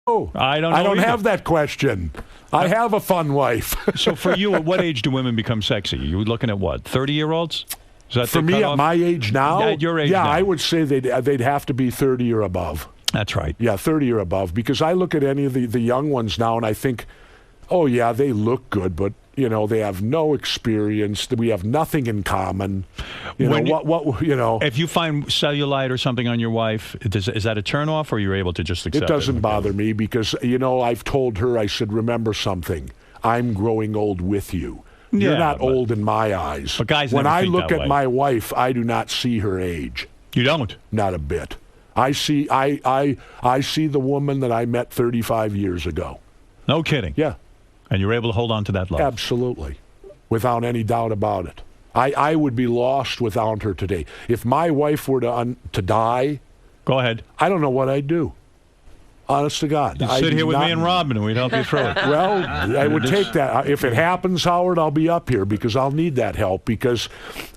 I don't know. I don't either. have that question. I have a fun wife. So for you, at what age do women become sexy? You looking at what, 30-year-olds? Is that For me, at my age now? Yeah, at your age now. I would say they'd have to be 30 or above. That's right. Yeah, 30 or above. Because I look at any of the young ones now and I think, oh, yeah, they look good, but, you know, they have no experience. We have nothing in common. You know. If you find cellulite or something on your wife, is that a turnoff, or you're able to just accept it? It doesn't bother me because, you know, I've told her, I said, remember something. I'm growing old with you. You're not old in my eyes. But guys, when I look at way. my wife, I do not see her age. You don't? Not a bit. I see the woman that I met 35 years ago. No kidding. Yeah. And you're able to hold on to that love. Absolutely. Without any doubt about it. I would be lost without her today. If my wife were to die, go ahead. I don't know what I'd do. Honest to God. You'd sit here with me and Robin, and we'd help you through it. Well, I would take that. If it happens, Howard, I'll be up here because I'll need that help because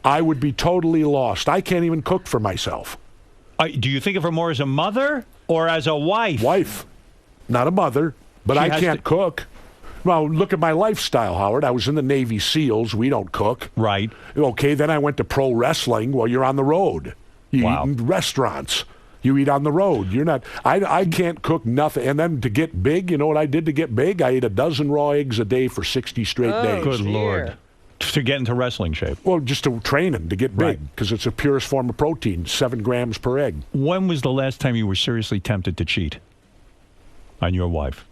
I would be totally lost. I can't even cook for myself. Do you think of her more as a mother or as a wife? Wife. Not a mother, but I can't cook. Well, look at my lifestyle, Howard. I was in the Navy SEALs. We don't cook. Right. Okay, then I went to pro wrestling. Well, you're on the road. You eat in restaurants. You eat on the road. You're not. I can't cook nothing. And then to get big, you know what I did to get big? I ate a dozen raw eggs a day for 60 straight days. Good Lord. To get into wrestling shape. Well, just to train them to get big because it's the purest form of protein, 7 grams per egg. When was the last time you were seriously tempted to cheat on your wife?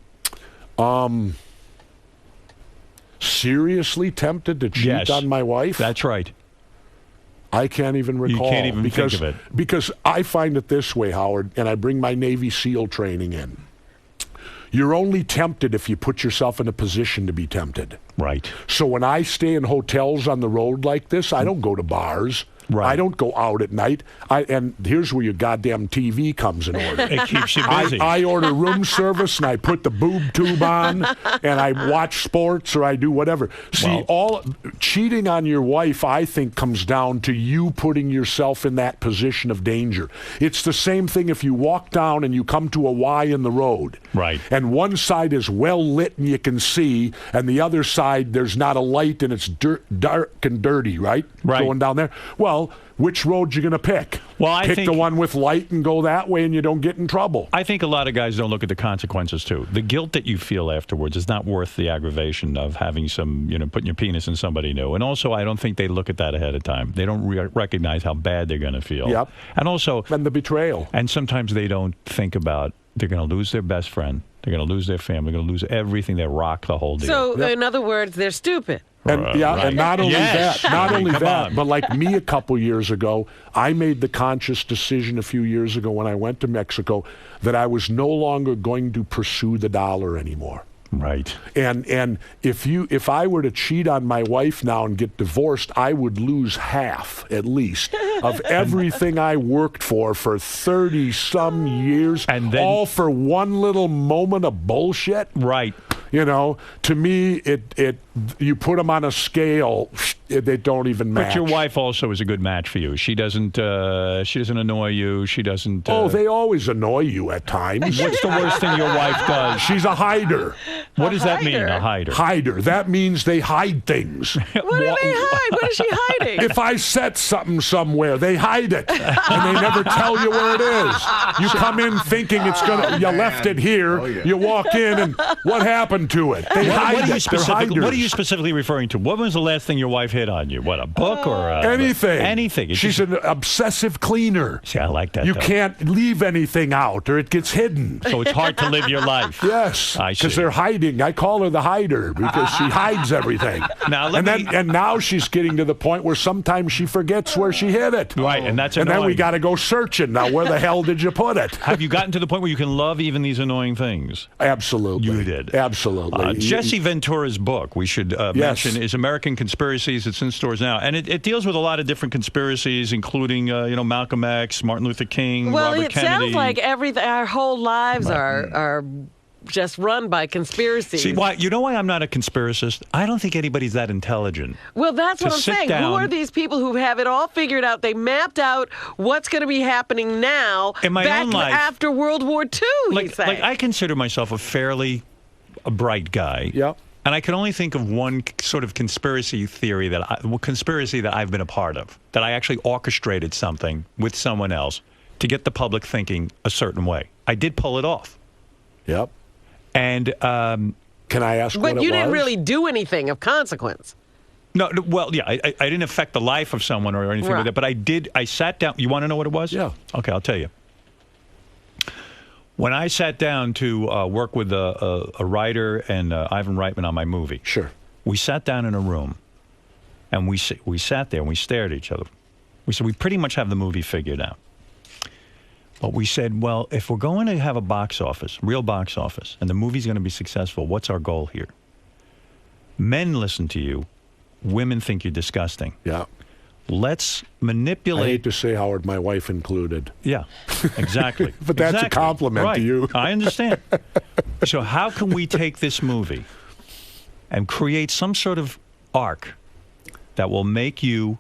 Seriously tempted to cheat on my wife? That's right. I can't even recall. You can't even think of it. Because I find it this way, Howard, and I bring my Navy SEAL training in. You're only tempted if you put yourself in a position to be tempted. Right. So when I stay in hotels on the road like this, I don't go to bars. Right. I don't go out at night. And here's where your goddamn TV comes in order. It keeps you busy. I order room service, and I put the boob tube on, and I watch sports, or I do whatever. See, all cheating on your wife, I think, comes down to you putting yourself in that position of danger. It's the same thing if you walk down and you come to a Y in the road. Right. And one side is well lit and you can see, and the other side, there's not a light and it's dark and dirty, right? Right. Going down there. Well, which road you going to pick? Well, I pick think the one with light and go that way, and you don't get in trouble. I think a lot of guys don't look at the consequences too. The guilt that you feel afterwards is not worth the aggravation of having some, putting your penis in somebody new. And also, I don't think they look at that ahead of time. They don't recognize how bad they're going to feel. Yep. And also, and the betrayal. And sometimes they don't think about they're going to lose their best friend. They're going to lose their family. They're going to lose everything. They rock the whole deal. So, in other words, they're stupid. And and not only that, but like me a couple years ago, I made the conscious decision a few years ago when I went to Mexico that I was no longer going to pursue the dollar anymore. Right. And if I were to cheat on my wife now and get divorced, I would lose half at least of everything I worked for 30-some years, and then, all for one little moment of bullshit. Right. To me, you put them on a scale, they don't even match. But your wife also is a good match for you. She doesn't annoy you. She doesn't. Oh, they always annoy you at times. What's the worst thing your wife does? She's a hider. What does that mean, a hider? Hider. That means they hide things. What do they hide? What is she hiding? If I set something somewhere, they hide it, and they never tell you where it is. You come in thinking it's gonna. You left it here. You walk in, and what happened to it? They hide it. What are you specifically referring to? What was the last thing your wife hid on you? What, a book or anything? Anything. She's an obsessive cleaner. See, I like that. You can't leave anything out, or it gets hidden. So it's hard to live your life. Yes, because they're hiding. I call her the hider because she hides everything. And now she's getting to the point where sometimes she forgets where she hid it. Right, and that's annoying. And then we got to go searching. Now, where the hell did you put it? Have you gotten to the point where you can love even these annoying things? Absolutely. You did. Absolutely. Jesse Ventura's book, we should mention, is American Conspiracies. It's in stores now. And it deals with a lot of different conspiracies, including, Malcolm X, Martin Luther King, Robert Kennedy. Well, it sounds like our whole lives are just run by conspiracies. See, you know why I'm not a conspiracist? I don't think anybody's that intelligent. Well, that's what I'm saying. Who are these people who have it all figured out? They mapped out what's going to be happening now in my back own life, after World War II, like I consider myself a fairly bright guy. Yep. And I can only think of one sort of conspiracy theory that I've been a part of, that I actually orchestrated something with someone else to get the public thinking a certain way. I did pull it off. Yep. And can I ask what it was? But you didn't really do anything of consequence. No, well, yeah, I didn't affect the life of someone or anything like that, but I sat down. You want to know what it was? Yeah. Okay, I'll tell you. When I sat down to work with a writer and Ivan Reitman on my movie, sure, we sat down in a room, and we sat there and we stared at each other. We said, we pretty much have the movie figured out. But we said, well, if we're going to have a box office, real box office, and the movie's going to be successful, what's our goal here? Men listen to you. Women think you're disgusting. Yeah. Let's manipulate. I hate to say, Howard, my wife included. Yeah, exactly. But that's a compliment to you. I understand. So how can we take this movie and create some sort of arc that will make you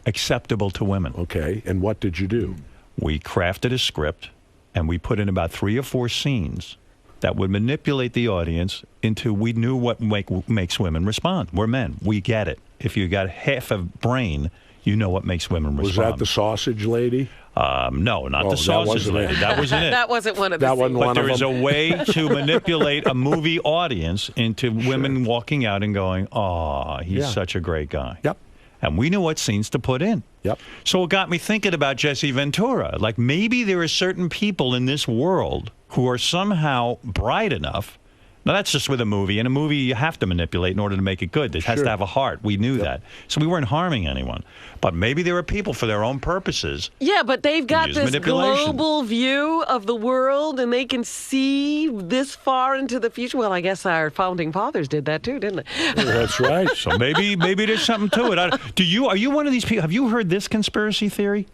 acceptable to women? Okay, and what did you do? We crafted a script, and we put in about 3 or 4 scenes that would manipulate the audience into, we knew what makes women respond. We're men. We get it. If you got half a brain, you know what makes women respond. Was that the sausage lady? No, not the sausage lady. That wasn't it. That wasn't one of the scenes. But there is a way to manipulate a movie audience into women walking out and going, "Oh, he's such a great guy." Yep. And we knew what scenes to put in. Yep. So it got me thinking about Jesse Ventura. Like, maybe there are certain people in this world who are somehow bright enough. Now, that's just with a movie. In a movie, you have to manipulate in order to make it good. It has to have a heart. We knew that. So we weren't harming anyone. But maybe there are people for their own purposes. Yeah, but they've got this global view of the world, and they can see this far into the future. Well, I guess our founding fathers did that too, didn't they? That's right. So maybe there's something to it. Are you one of these people? Have you heard this conspiracy theory?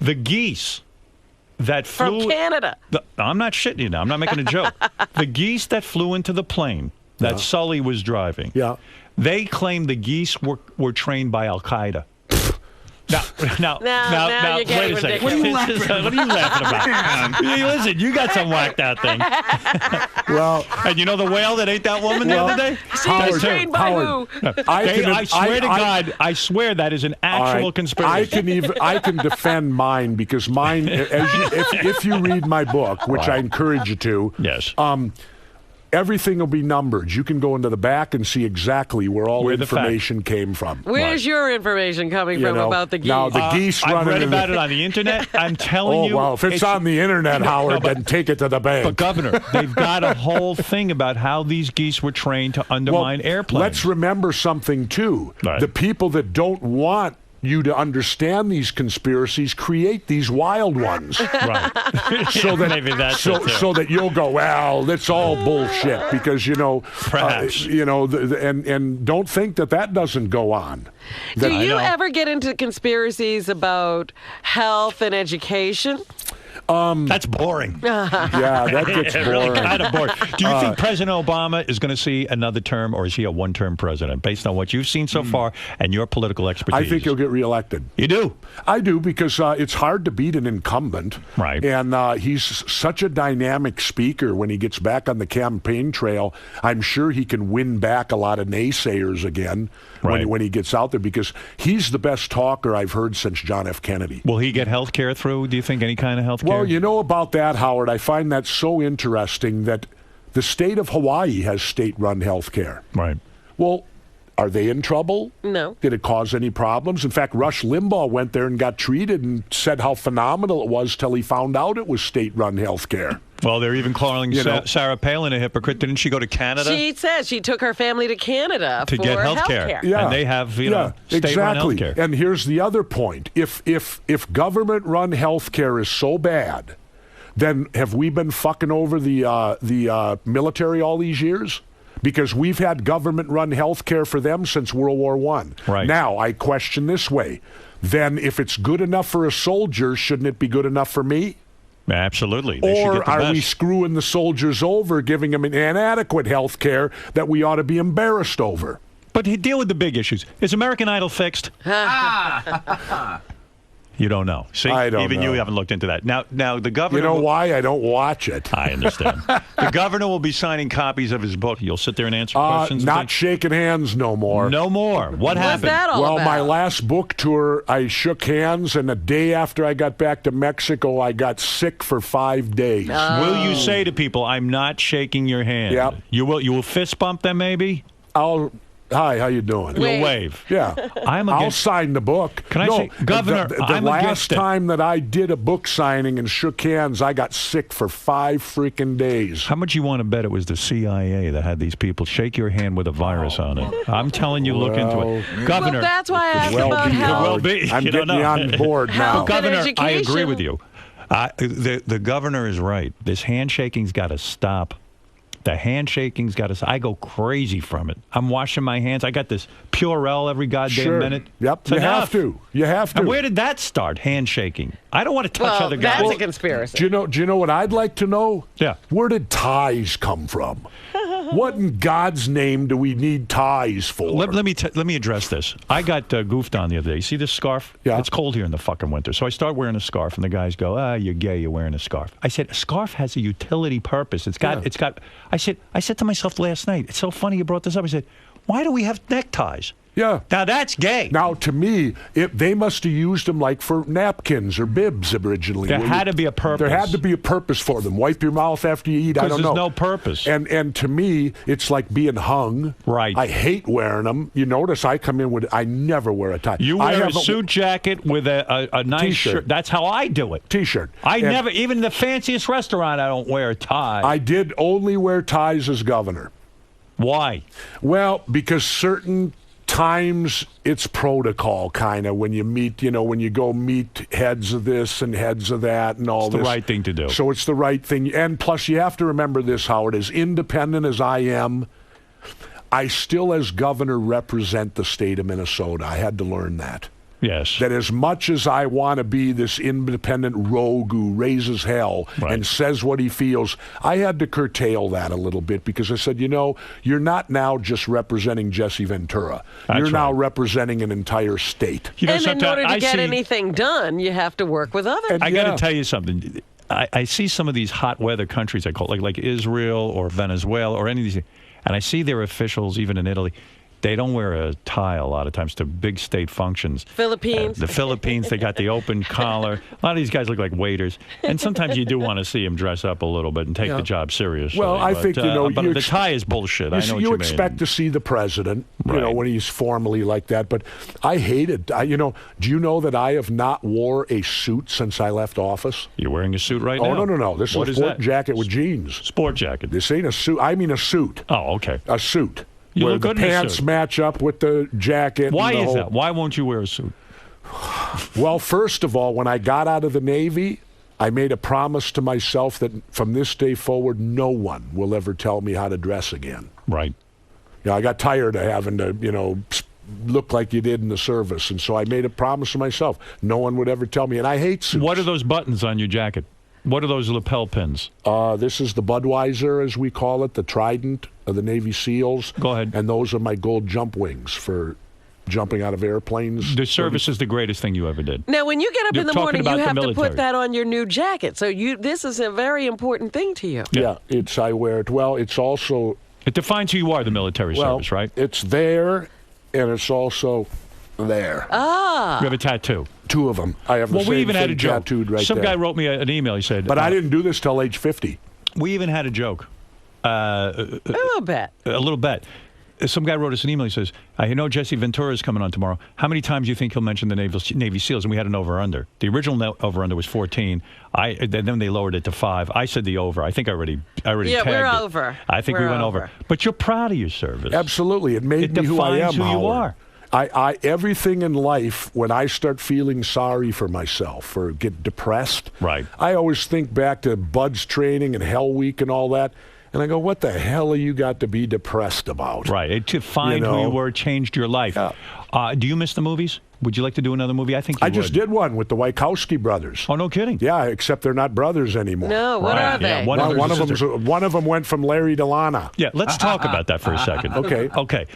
The geese that flew from Canada. I'm not shitting you now. I'm not making a joke. The geese that flew into the plane that Sully was driving. Yeah. They claim the geese were trained by Al Qaeda. Now, you're getting wait a second. ridiculous. What are you laughing about? Listen, you got some whacked out thing. Well, and you know the whale that ate that woman the other day? She's trained by who? I swear to God, I swear that is an actual conspiracy. I can defend mine, because mine, if you read my book, which I encourage you to, yes. Everything will be numbered. You can go into the back and see exactly where all the information came from. Where's your information coming from about the geese? Now, the geese I've read about it on the internet. I'm telling you. Oh, well, if it's on the internet, Howard, then take it to the bank. But, Governor, they've got a whole thing about how these geese were trained to undermine airplanes. Let's remember something, too. Right. The people that don't want you to understand these conspiracies create these wild ones. Right. So that maybe that's so that you'll go, well, that's all bullshit, because perhaps and don't think that doesn't go on. Do you ever get into conspiracies about health and education? That's boring. Yeah, that gets boring. Really kind of boring. Do you think President Obama is going to see another term, or is he a one-term president, based on what you've seen so far and your political expertise? I think he'll get reelected. You do? I do, because it's hard to beat an incumbent. Right. And he's such a dynamic speaker. When he gets back on the campaign trail, I'm sure he can win back a lot of naysayers again when he gets out there, because he's the best talker I've heard since John F. Kennedy. Will he get health care through, do you think, any kind of health care? Well, you know about that, Howard, I find that so interesting that the state of Hawaii has state-run health care. Right. Well, are they in trouble? No. Did it cause any problems? In fact, Rush Limbaugh went there and got treated and said how phenomenal it was till he found out it was state-run health care. Well, they're even calling Sarah Palin a hypocrite. Didn't she go to Canada? She said she took her family to Canada to get health care. Yeah. And they have, state-run health care. And here's the other point. If government-run health care is so bad, then have we been fucking over the military all these years? Because we've had government-run health care for them since World War I. Right. Now, I question this way. Then if it's good enough for a soldier, shouldn't it be good enough for me? Absolutely. They should Or get the are best. we screwing the soldiers over, giving them inadequate health care that we ought to be embarrassed over? But deal with the big issues. Is American Idol fixed? You don't know. See, I don't even know. you haven't looked into that. Now the governor. You know why? I don't watch it. I understand. The governor will be signing copies of his book. You'll sit there and answer questions. Not shaking hands no more. No more. What What's happened? that all Well, about? my last book tour, I shook hands, and the day after I got back to Mexico, I got sick for 5 days. Will you say to people, "I'm not shaking your hand"? Yep. You will. You will fist bump them, maybe. Hi, how you doing? You'll wave. Yeah. I'm I'll against. sign the book. Can I say, Governor, the I'm last against it. time that I did a book signing and shook hands, I got sick for 5 freaking days. How much you want to bet it was the CIA that had these people shake your hand with a virus on it? I'm telling you, look into it, Governor. Well, that's why I asked Well, about be health. hard. be. I'm You don't getting you know. on board now. Health. Governor, I education. agree with you. The governor is right. This handshaking's got to stop. The handshaking's got to. I go crazy from it. I'm washing my hands. I got this Purell every goddamn Sure. minute. Yep. It's You enough. have to. You have to. And where did that start? Handshaking. I don't want to touch Well, other guys. that's a conspiracy. Do you know what I'd like to know? Yeah. Where did ties come from? What in God's name do we need ties for? Let me address this. I got goofed on the other day. You see this scarf? Yeah. It's cold here in the fucking winter. So I start wearing a scarf, and the guys go, you're gay, you're wearing a scarf. I said, a scarf has a utility purpose. I said to myself last night, it's so funny you brought this up. I said, why do we have neckties? Yeah. Now that's gay. Now, to me, they must have used them like for napkins or bibs originally. There had to be a purpose. There had to be a purpose for them. Wipe your mouth after you eat. I don't know. Because there's no purpose. And to me, it's like being hung. Right. I hate wearing them. You notice I come in with. I never wear a tie. You I wear a have suit jacket with a nice T-shirt. shirt. That's how I do it. T-shirt. I And never, even the fanciest restaurant, I don't wear a tie. I did only wear ties as governor. Why? Well, because certain times it's protocol kind of when you meet, when you go meet heads of this and heads of that and all It's this. the right thing to do. So it's the right thing. And plus you have to remember this, Howard, as independent as I am, I still as governor represent the state of Minnesota. I had to learn that. Yes. That as much as I want to be this independent rogue who raises hell Right. and says what he feels, I had to curtail that a little bit because I said, you're not now just representing Jesse Ventura. That's You're now right. representing an entire state. You know, And in sometimes order to I get see- anything done, you have to work with others. And- I got Yeah. to tell you something. I see some of these hot weather countries, I call it, like Israel or Venezuela or any of these, and I see their officials, even in Italy, they don't wear a tie a lot of times to big state functions. Philippines. The Philippines, they got the open collar. A lot of these guys look like waiters. And sometimes you do want to see them dress up a little bit and take the job seriously. Well, I But, think, but you the tie is bullshit. I know what you you expect mean. to see the president, Right. when he's formally like that. But I hate it. Do you know that I have not wore a suit since I left office? You're wearing a suit right Oh, now? no. This What is is a sport that? jacket with jeans. Sport jacket. This ain't a suit. I mean a suit. Oh, okay. A suit. You where look the good in a pants suit. match up with the jacket. Why and the is whole- that? Why won't you wear a suit? Well, first of all, when I got out of the Navy, I made a promise to myself that from this day forward, no one will ever tell me how to dress again. Right. I got tired of having to, look like you did in the service. And so I made a promise to myself. No one would ever tell me. And I hate suits. What are those buttons on your jacket? What are those lapel pins? This is the Budweiser, as we call it, the Trident of the Navy SEALs. Go ahead. And those are my gold jump wings for jumping out of airplanes. The service is the greatest thing you ever did. Now, when you get up You're in the talking morning, about you the have to military. put that on your new jacket. So this is a very important thing to you. Yeah, I wear it. Well, it's also... It defines who you are, the military service, right? It's there, and it's also there. You have a tattoo. Two of them. I have the Well, we same even had a thing joke. tattooed right Some there. guy wrote me an email. He said, But I didn't do this till age 50. We even had a joke. A little bit. A little bit. Some guy wrote us an email. He says, I know Jesse Ventura is coming on tomorrow. How many times do you think he'll mention the Navy SEALs? And we had an over-under. The original over-under was 14. Then they lowered it to 5. I said the over. I think I already Yeah, tagged we're it. over. I think We're we went over. over. But you're proud of your service. Absolutely. It made It me who I am, defines who you Howard. are. Everything in life, when I start feeling sorry for myself or get depressed, Right. I always think back to Bud's training and Hell Week and all that. And I go, what the hell are you got to be depressed about? Right. To find who you were changed your life. Yeah. Do you miss the movies? Would you like to do another movie? I think you I just did one with the Wachowski brothers. Oh, no kidding. Yeah, except they're not brothers anymore. No, what are they? Yeah, one of them went from Larry to Lana. Yeah, let's talk about that for a second. Okay. Okay.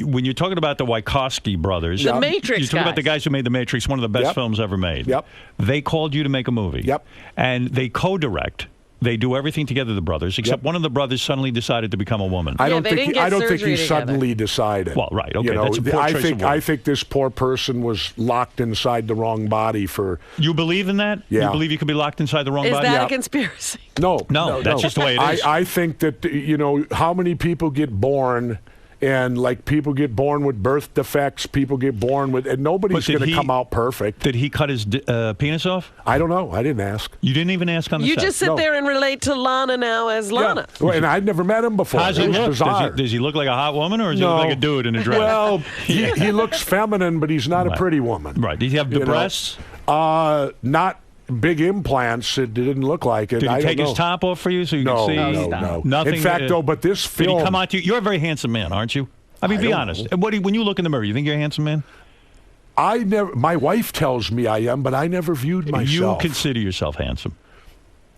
When you're talking about the Wachowski brothers, The Matrix you're talking about the guys who made The Matrix, one of the best films ever made. Yep. They called you to make a movie. Yep. And they co-direct. They do everything together, the brothers, except one of the brothers suddenly decided to become a woman. I don't think he together. suddenly decided. Well, right, okay, You know, that's a poor choice of words. I think this poor person was locked inside the wrong body for. You believe in that? Yeah. You believe you could be locked inside the wrong Is body? that a conspiracy? No, that's just the way it is. I think that how many people get born. And like people get born with birth defects, people get born with, and nobody's going to come out perfect. Did he cut his penis off? I don't know. I didn't ask. You didn't even ask on the You set? just sit there and relate to Lana now as Lana. Yeah. Well, and I'd never met him before. How's he look? Bizarre. Does he look like a hot woman, or does he look like a dude in a dress? Well, he looks feminine, but he's not a pretty woman. Right. Did he have the breasts? Not big implants. It didn't look like it. Did he I take don't his know. top off for you so you could see? No. Nothing. In fact, though, but this film. Did he come out to you? You're a very handsome man, aren't you? I mean, be honest. When you look in the mirror, you think you're a handsome man? My wife tells me I am, but I never viewed myself. You consider yourself handsome.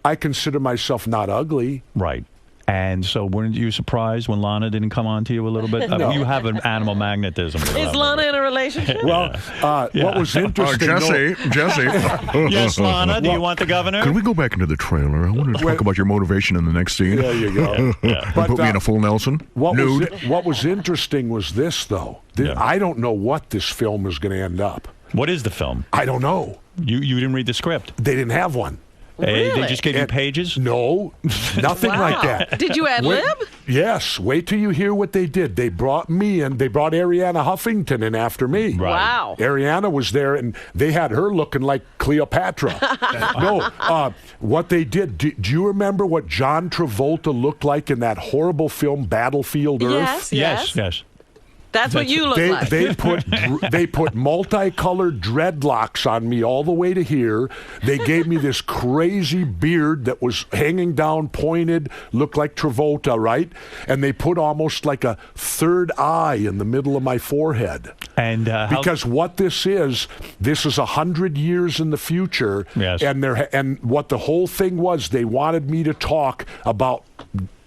I consider myself not ugly. Right. And so weren't you surprised when Lana didn't come on to you a little bit? I mean, you have an animal magnetism. Is Lana in a relationship? Well, what was interesting... Jesse. Yes, Lana, do you want the governor? Could we go back into the trailer? I want to talk about your motivation in the next scene. There you go. But, put me in a full Nelson. Nude. What was interesting was this, though. I don't know what this film is going to end up. What is the film? I don't know. You didn't read the script. They didn't have one. Really? They just gave you pages? No, nothing like that. Did you ad lib? Yes. Wait till you hear what they did. They brought me in. They brought Ariana Huffington in after me. Right. Wow. Ariana was there, and they had her looking like Cleopatra. What they did, do you remember what John Travolta looked like in that horrible film Battlefield Earth? Yes. That's what you look like. They put multicolored dreadlocks on me all the way to here. They gave me this crazy beard that was hanging down, pointed, looked like Travolta, right? And they put almost like a third eye in the middle of my forehead. And because what this is 100 years in the future. Yes. And what the whole thing was, they wanted me to talk about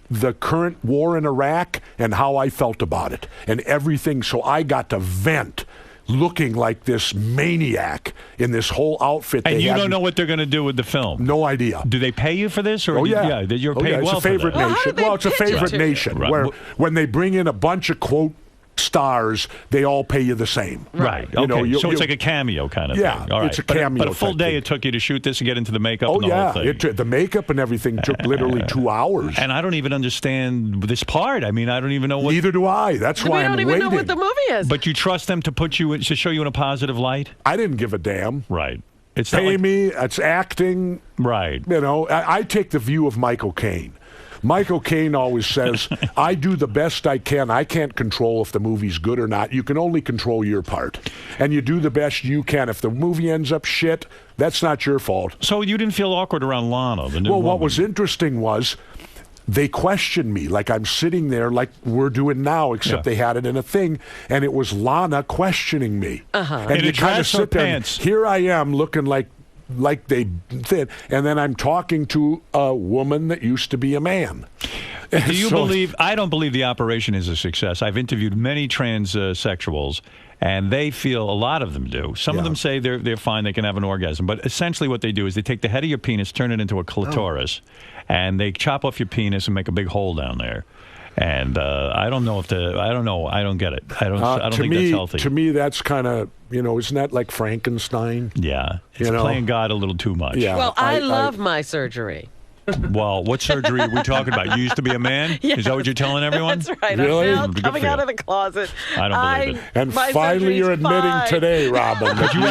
the current war in Iraq and how I felt about it and everything. So I got to vent looking like this maniac in this whole outfit. And you don't know what they're going to do with the film? No idea. Do they pay you for this? Or you're paid it's well a favorite for that. nation. Well, it's a favorite nation where when they bring in a bunch of quote stars, they all pay you the same. Right. Okay. So it's like a cameo kind of thing. All right. It's a cameo. But a full day it took you to shoot this and get into the makeup and the whole thing. The makeup and everything took literally 2 hours. And I don't even understand this part. I mean, I don't even know what... Neither do I. That's why I'm waiting. We don't even know what the movie is. But you trust them to show you in a positive light? I didn't give a damn. Right. It's Pay me. It's acting. Right. You know, I take the view of Michael Caine. Michael Caine always says, I do the best I can. I can't control if the movie's good or not. You can only control your part. And you do the best you can. If the movie ends up shit, that's not your fault. So you didn't feel awkward around Lana, the new woman? What was interesting was they questioned me like I'm sitting there like we're doing now, except they had it in a thing, and it was Lana questioning me. And in you a dress or pants? Here I am looking like they did, and then I'm talking to a woman that used to be a man. Do you believe? I don't believe the operation is a success. I've interviewed many transsexuals, and they feel, a lot of them do. Some of them say they're fine, they can have an orgasm, but essentially what they do is they take the head of your penis, turn it into a clitoris, and they chop off your penis and make a big hole down there. And I don't know I don't get it. I don't think that's healthy. To me, that's kind of, isn't that like Frankenstein? Yeah. It's playing God a little too much. Yeah. Well, I love my surgery. Well, what surgery are we talking about? You used to be a man? Yes. Is that what you're telling everyone? That's right. Really? I'm now coming out of the closet. I don't believe it. And finally you're admitting today, Robin. If you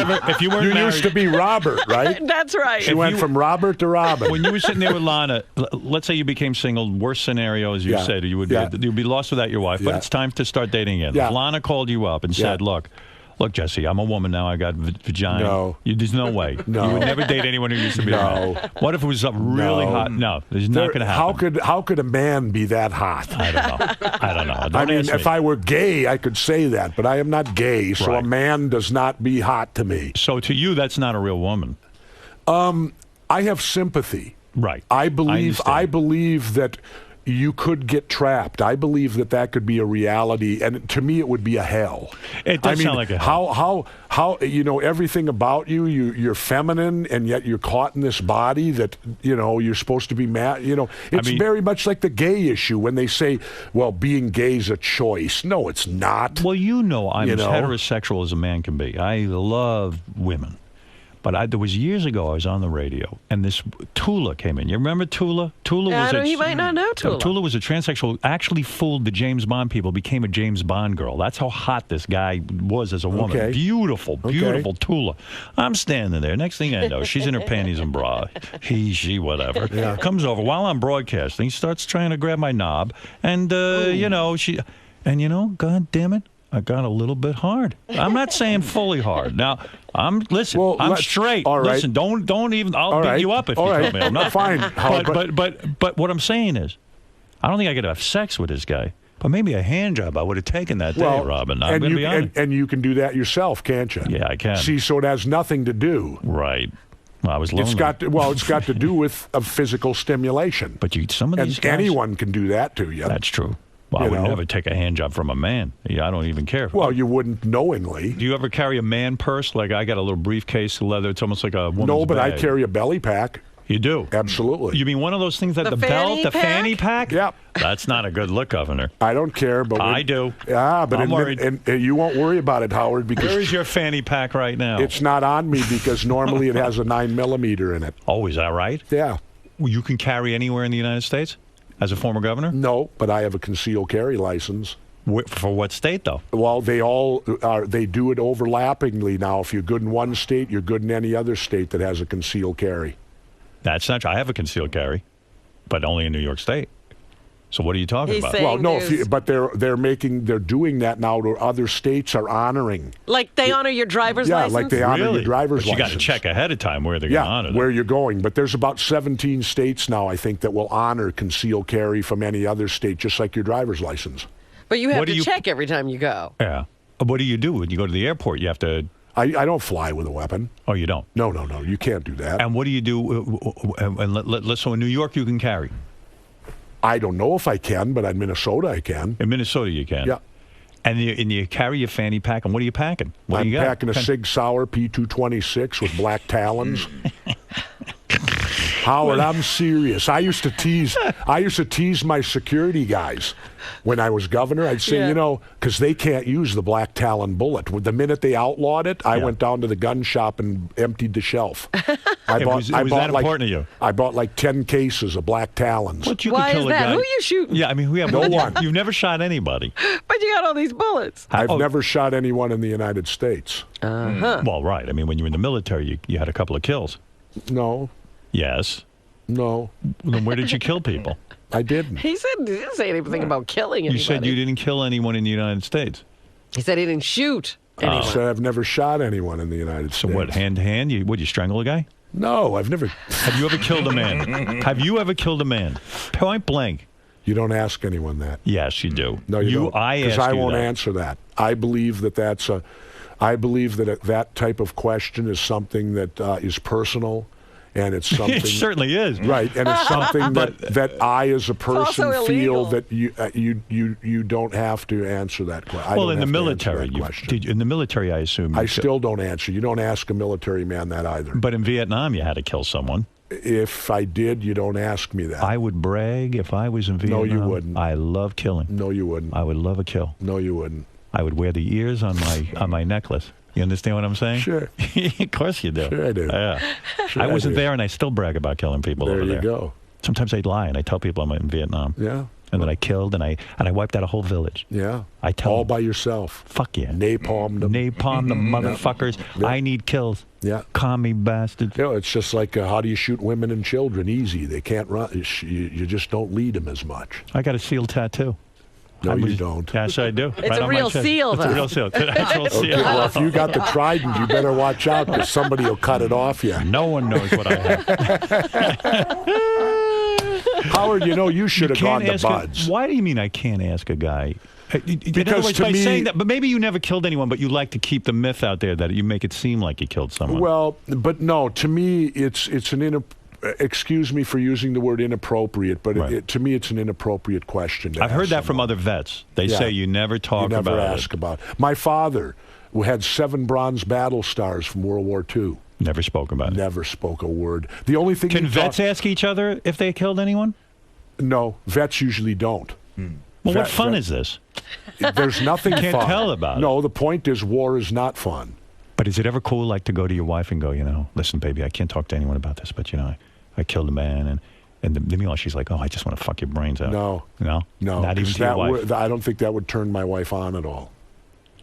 weren't you married, used to be Robert, right? That's right. She went from Robert to Robin. When you were sitting there with Lana, let's say you became single, worst scenario, as you said, you'd be lost without your wife, but it's time to start dating again. Yeah. If Lana called you up and said, look, Look, Jesse, I'm a woman now. I got vagina. No. There's no way. No. You would never date anyone who used to be a man. What if it was really hot? No, it's not going to happen. How could a man be that hot? I don't know. I mean, if I were gay, I could say that, but I am not gay, so a man does not be hot to me. So to you, that's not a real woman. I have sympathy. Right. I believe that you could get trapped. I believe that could be a reality, and to me, it would be a hell. It does sound like a hell. How everything about you're feminine, and yet you're caught in this body that you're supposed to be mad. It's very much like the gay issue when they say, "Well, being gay is a choice." No, it's not. Well, I'm as heterosexual as a man can be. I love women. But there was years ago I was on the radio, and this Tula came in. You remember Tula? He might not know Tula. Tula was a transsexual, actually fooled the James Bond people, became a James Bond girl. That's how hot this guy was as a woman. Okay. Beautiful Tula. I'm standing there. Next thing I know, she's in her panties and bra. She, whatever. Yeah. Comes over while I'm broadcasting, starts trying to grab my knob, and, God damn it, I got a little bit hard. I'm not saying fully hard. Now, I'm straight. All right. Listen, don't even. I'll beat you up if you tell me I'm not. Fine. But what I'm saying is, I don't think I could have sex with this guy. But maybe a hand job I would have taken that day, Robin. I'm going to be honest. And you can do that yourself, can't you? Yeah, I can. See, so it has nothing to do. Right. Well, I was lonely. It's got to do with a physical stimulation. But some of these guys, anyone can do that to you. That's true. Well, I would never take a hand job from a man. Yeah, I don't even care. Well, you wouldn't knowingly. Do you ever carry a man purse? Like I got a little briefcase of leather. It's almost like a woman's No, but bag. I carry a belly pack. You do? Absolutely. You mean one of those things that the belt, the fanny pack? Yep. That's not a good look, Governor. I don't care, but I do. Yeah, but I'm worried. And you won't worry about it, Howard, because where is your fanny pack right now? It's not on me because normally it has a 9mm in it. Oh, is that right? Yeah. Well, you can carry anywhere in the United States as a former governor? No, but I have a concealed carry license. For what state, though? Well, they all are. They do it overlappingly now. If you're good in one state, you're good in any other state that has a concealed carry. That's not true. I have a concealed carry, but only in New York State. So what are you talking about? Well, no, but they're doing that now. To other states are honoring. Like they honor your driver's license. Yeah, like they honor your driver's license. You got to check ahead of time where they're going to honor where you're going. But there's about 17 states now, I think, that will honor concealed carry from any other state, just like your driver's license. But you have to check every time you go. Yeah. What do you do when you go to the airport? You have to. I don't fly with a weapon. Oh, you don't? No. You can't do that. And what do you do? So in New York, you can carry. I don't know if I can, but in Minnesota I can. In Minnesota you can? Yeah. And you carry your fanny pack, and what are you packing? I'm packing a Sig Sauer P226 with black talons. Howard, I'm serious. I used to tease my security guys when I was governor. I'd say, because they can't use the black Talon bullet. The minute they outlawed it, I went down to the gun shop and emptied the shelf. Was that important to you? I bought like 10 cases of black Talons. But you Why could kill is that? a guy. Who are you shooting? Yeah, I mean, no one. You've never shot anybody. But you got all these bullets. I've never shot anyone in the United States. Uh-huh. Well, right. I mean, when you were in the military, you had a couple of kills. No. Yes. No. Then where did you kill people? I didn't. He didn't say anything about killing anybody. You said you didn't kill anyone in the United States. He said he didn't shoot anyone. I said I've never shot anyone in the United States. So what, hand to hand? You strangle a guy? No, I've never. Have you ever killed a man? Have you ever killed a man? Point blank. You don't ask anyone that. Yes, you do. No, you don't. Because I won't answer that. I believe that that type of question is something that is personal. And it's something. It certainly is. Right, and it's something that I, as a person, feel that you don't have to answer that question. Well, in the military, I assume. I still don't answer. You don't ask a military man that either. But in Vietnam, you had to kill someone. If I did, you don't ask me that. I would brag if I was in Vietnam. No, you wouldn't. I love killing. No, you wouldn't. I would love a kill. No, you wouldn't. I would wear the ears on my necklace. You understand what I'm saying? Sure. Of course you do. Sure I do. Yeah. Sure I wasn't there, and I still brag about killing people over there. There you go. Sometimes I'd lie, and I tell people I'm in Vietnam. Yeah. And then I killed, and I wiped out a whole village. Yeah. I tell all them, by yourself. Fuck yeah. Napalm them. Napalm the motherfuckers. Yeah. I need kills. Yeah. Commie bastards. It's just like how do you shoot women and children? Easy. They can't run. You just don't lead them as much. I got a SEAL tattoo. No, you don't. Yes, I do. It's a real seal, though. It's a real seal. It's an actual seal. Okay, well, if you got the trident, you better watch out because somebody will cut it off you. No one knows what I have. Howard, you should have gone to Bud's. Why do you mean I can't ask a guy? Because in other words, to by me, saying that, but maybe you never killed anyone, but you like to keep the myth out there that you make it seem like you killed someone. Well, but no, to me, it's an excuse me for using the word inappropriate, but Right. to me, it's an inappropriate question. I've heard that from other vets. They say you never talk about it. You never ask about it. My father, who had 7 bronze battle stars from World War II, never spoke about it. never spoke a word. The only thing Can vets ask each other if they killed anyone? No, vets usually don't. Well, what fun is this? There's nothing Can't fun. tell about it. No, the point is war is not fun. But is it ever cool, like, to go to your wife and go, listen, baby, I can't talk to anyone about this, but, I killed a man, and meanwhile, she's like, oh, I just want to fuck your brains out. No. No? No. Not even to your wife? I don't think that would turn my wife on at all.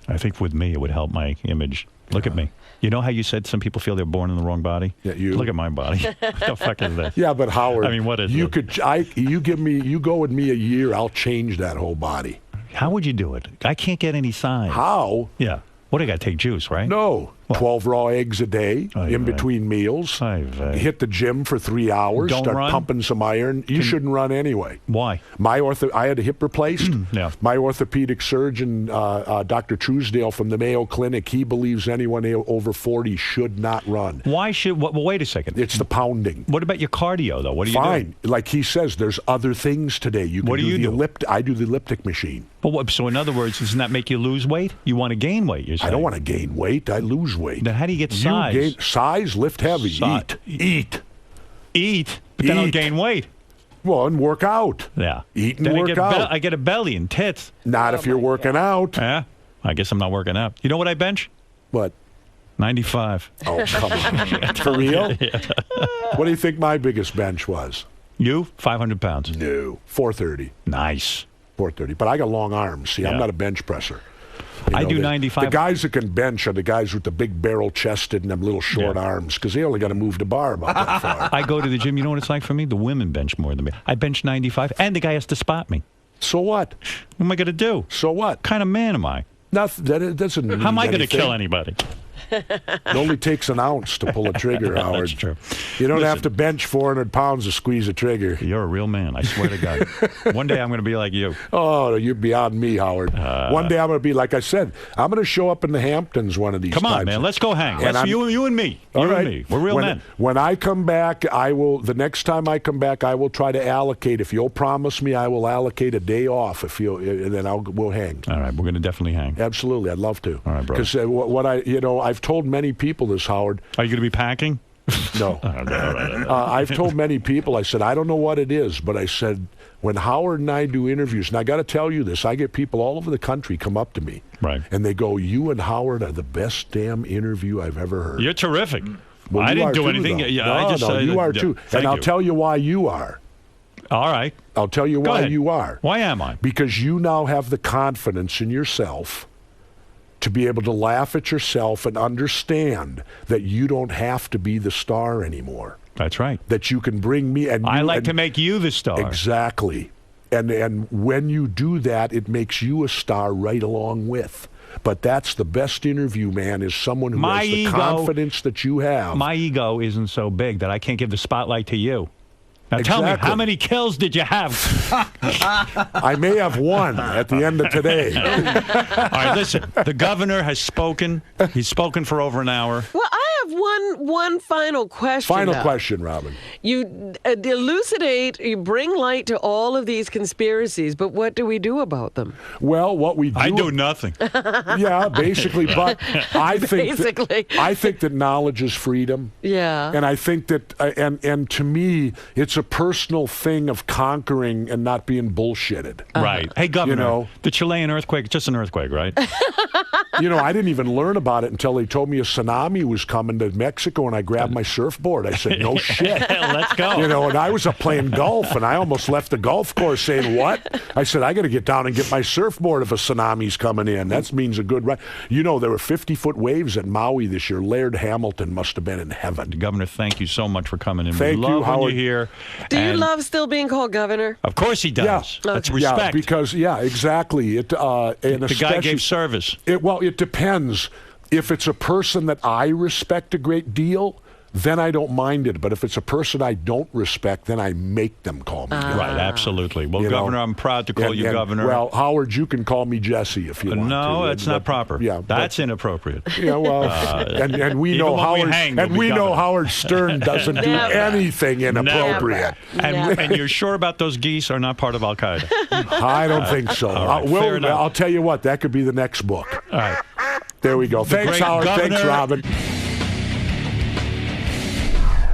I think with me, it would help my image. Look at me. You know how you said some people feel they're born in the wrong body? Yeah, you. Look at my body. What the fuck is this? Yeah, but Howard, I mean, what is you it? you go with me a year, I'll change that whole body. How would you do it? I can't get any size. How? Yeah. What, I got to take juice, right? No. What? 12 raw eggs a day Aye, in aye. between meals. Aye, aye. Hit the gym for 3 hours. Don't start run? pumping some iron. You shouldn't run anyway. Why? I had a hip replaced. Yeah. My orthopedic surgeon, Dr. Truesdale from the Mayo Clinic, he believes anyone over 40 should not run. Why should... Well, wait a second. It's the pounding. What about your cardio, though? What do you do? Fine. Like he says, there's other things today. You can What do you do? I do the elliptic machine. But what, so in other words, doesn't that make you lose weight? You want to gain weight, you're saying? I don't want to gain weight. I lose weight. Then how do you get You size? gain size, lift heavy, Si- eat. Eat, but then I'll Eat. gain weight. Well, and work out. Yeah. Eat and then work out. I get a belly and tits. Not if you're working out. Yeah. I guess I'm not working out. You know what I bench? What? 95. Oh, come on. For real? What do you think my biggest bench was? You? 500 pounds. No. 430. Nice. 430. But I got long arms. See, Yeah. I'm not a bench presser. I do 95. The guys that can bench are the guys with the big barrel chested and them little short arms because they only got to move the bar about that far. I go to the gym. You know what it's like for me? The women bench more than me. I bench 95, and the guy has to spot me. So what? What am I going to do? So what? What kind of man am I? Nothing. That doesn't mean How am I going to anything. kill anybody? It only takes an ounce to pull a trigger, Howard. That's true. You don't Listen. have to bench 400 pounds to squeeze a trigger. You're a real man. I swear to God. One day I'm going to be like you. Oh, you're beyond me, Howard. One day I'm going to be, like I said, I'm going to show up in the Hamptons one of these Come on, times. man. Let's go hang. And Let's, I'm- you and me. All You right. and me. We're real men. When I come back, the next time I come back, I will try to allocate. If you'll promise me, I will allocate a day off. And then we'll hang. All right. We're going to definitely hang. Absolutely, I'd love to. All right, brother. Because I've told many people this, Howard. Are you going to be packing? No. I've told many people, I said, I don't know what it is, but I said, when Howard and I do interviews, and I got to tell you this, I get people all over the country come up to me. Right. And they go, you and Howard are the best damn interview I've ever heard. You're terrific. Well, I you didn't are do too, anything. though. Yeah, no, I just no, you are too. Thank And I'll you. tell you why you are. All right. I'll tell you Go why ahead. you are. Why am I? Because you now have the confidence in yourself to be able to laugh at yourself and understand that you don't have to be the star anymore. That's right. That you can bring me and I you, like and, to make you the star. Exactly. And when you do that, it makes you a star right along with. But that's the best interview, man, is someone who My has the ego- confidence that you have. My ego isn't so big that I can't give the spotlight to you. Now tell me, Exactly. how many kills did you have? I may have one at the end of today. All right, listen. The governor has spoken. He's spoken for over an hour. Well, I have one final question. Final now. question, Robin. You elucidate, you bring light to all of these conspiracies, but what do we do about them? Well, what we do... I do nothing. Yeah, basically, but I think Basically. I think that knowledge is freedom. Yeah. And I think that, and to me, it's a personal thing of conquering and not being bullshitted. Right. Hey, Governor, You know. the Chilean earthquake, just an earthquake, right? I didn't even learn about it until they told me a tsunami was coming coming to Mexico, and I grabbed my surfboard. I said, no shit. Let's go. You know, and I was playing golf, and I almost left the golf course saying, what? I said, I got to get down and get my surfboard if a tsunami's coming in. That means a good ride. You know, there were 50-foot waves at Maui this year. Laird Hamilton must have been in heaven. Governor, thank you so much for coming in. Thank we love you, Howard. when you're here. Do you love still being called governor? Of course he does. Yeah. That's respect. Yeah, because, exactly. The guy gave service. It depends. If it's a person that I respect a great deal, then I don't mind it. But if it's a person I don't respect, then I make them call me governor. Right, absolutely. Well, You Governor, know, I'm proud to call you governor. Well, Howard, you can call me Jesse if you want to. No, that's not proper. Yeah, that's inappropriate. Yeah, well, and we know Howard Stern doesn't do anything inappropriate. And you're sure about those geese are not part of Al Qaeda? I don't think so. Right, fair enough. I'll tell you what, that could be the next book. All right. There we go. Thanks, Howard. Governor. Thanks, Robin.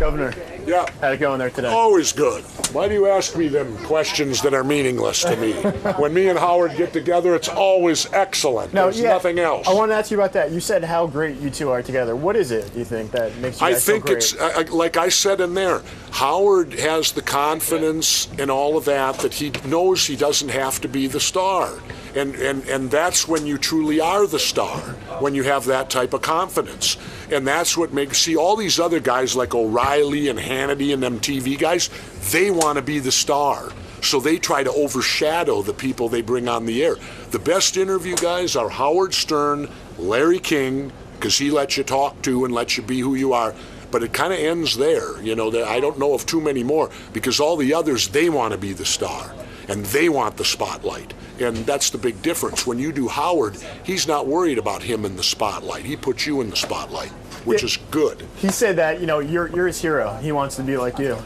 Governor, Yeah. how'd it go in there today? Always good. Why do you ask me them questions that are meaningless to me? When me and Howard get together, it's always excellent. There's nothing else. I want to ask you about that. You said how great you two are together. What is it, do you think, that makes you guys so great? It's, like I said in there, Howard has the confidence and all of that he knows he doesn't have to be the star. And that's when you truly are the star, when you have that type of confidence. And that's what see, all these other guys like O'Reilly and Hannity and them TV guys, they want to be the star. So they try to overshadow the people they bring on the air. The best interview guys are Howard Stern, Larry King, because he lets you talk to and lets you be who you are. But it kind of ends there. You know, I don't know of too many more, because all the others, they want to be the star. And they want the spotlight. And that's the big difference. When you do Howard, he's not worried about him in the spotlight. He puts you in the spotlight, which is good. He said that, you're his hero. He wants to be like you.